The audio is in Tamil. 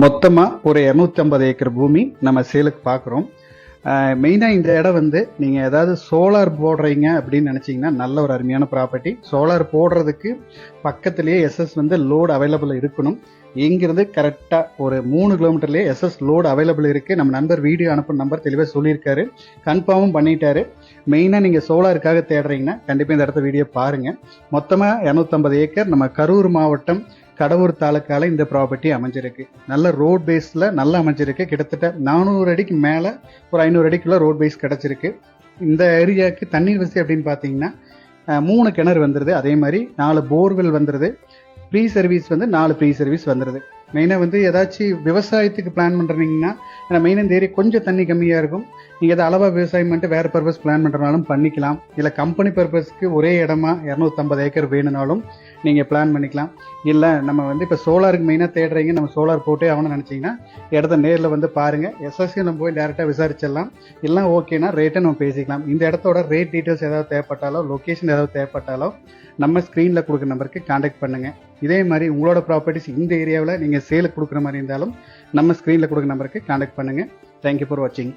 மொத்தமாக ஒரு 250 ஏக்கர் பூமி நம்ம சேலுக்கு பார்க்குறோம். மெயினாக இந்த இடம் வந்து நீங்கள் ஏதாவது சோலார் போடுறீங்க அப்படின்னு நினச்சிங்கன்னா நல்ல ஒரு அருமையான ப்ராப்பர்ட்டி. சோலார் போடுறதுக்கு பக்கத்துலேயே எஸ்எஸ் வந்து லோடு அவைலபிள் இருக்கணும். இங்கிருந்து கரெக்டாக ஒரு 3 கிலோமீட்டர்லேயே எஸ்எஸ் லோடு அவைலபிள் இருக்குது. நம்ம நண்பர் வீடியோ அனுப்புன நம்பர் தெளிவாக சொல்லியிருக்காரு, கன்ஃபார்மும் பண்ணிட்டாரு. மெயினாக நீங்கள் சோலாருக்காக தேடுறீங்கன்னா கண்டிப்பாக இந்த இடத்த வீடியோ பாருங்கள். மொத்தமாக 250 ஏக்கர் நம்ம கரூர் மாவட்டம் கடவுர் தாலுக்கால இந்த ப்ராப்பர்ட்டி அமைஞ்சிருக்கு. நல்ல ரோட் பேஸில் நல்லா அமைஞ்சிருக்கு. கிட்டத்தட்ட 400 அடிக்கு மேலே ஒரு 500 அடிக்குள்ள ரோட் பேஸ் கிடச்சிருக்கு. இந்த ஏரியாவுக்கு தண்ணீர் வசதி அப்படின்னு பார்த்தீங்கன்னா 3 கிணறு வந்துடுது. அதே மாதிரி 4 போர்வெல் வந்துடுது. ப்ரீ சர்வீஸ் வந்து 4 ப்ரீ சர்வீஸ் வந்துடுது. மெயினாக வந்து ஏதாச்சும் விவசாயத்துக்கு பிளான் பண்ணுறீங்கன்னா, ஏன்னா மெயினாக இந்த ஏரியா கொஞ்சம் தண்ணி கம்மியாக இருக்கும். நீங்கள் எதை அளவாக விவசாயம் பண்ணிட்டு வேறு பர்பஸ் பிளான் பண்ணுறனாலும் பண்ணிக்கலாம். இல்லை கம்பெனி பர்பஸ்க்கு ஒரே இடமா 250 ஏக்கர் வேணும்னாலும் நீங்கள் பிளான் பண்ணிக்கலாம். இல்லை நம்ம வந்து இப்போ சோலாருக்கு மெயினாக தேடுறீங்க, நம்ம சோலார் போட்டே ஆகணும்னு நினச்சிங்கன்னா இடத்த நேரில் வந்து பாருங்கள். எஸ்எஸ்சி நம்ம போய் டேரெக்டாக விசாரிச்சிடலாம். இல்லை ஓகேனா ரேட்டை நம்ம பேசிக்கலாம். இந்த இடத்தோட ரேட் டீட்டெயில்ஸ் ஏதாவது தேவைப்பட்டாலோ, லொக்கேஷன் ஏதாவது தேவைப்பட்டாலோ நம்ம ஸ்க்ரீனில் கொடுக்குற நம்பருக்கு கான்டாக்ட் பண்ணுங்கள். இதே மாதிரி உங்களோட ப்ராப்பர்ட்டிஸ் இந்த ஏரியாவில் நீங்கள் சேலுக்கு கொடுக்குற மாதிரி இருந்தாலும் நம்ம ஸ்க்ரீனில் கொடுக்குற நம்பருக்கு கான்டாக்ட் பண்ணுங்கள். தேங்க்யூ ஃபார் வாட்சிங்.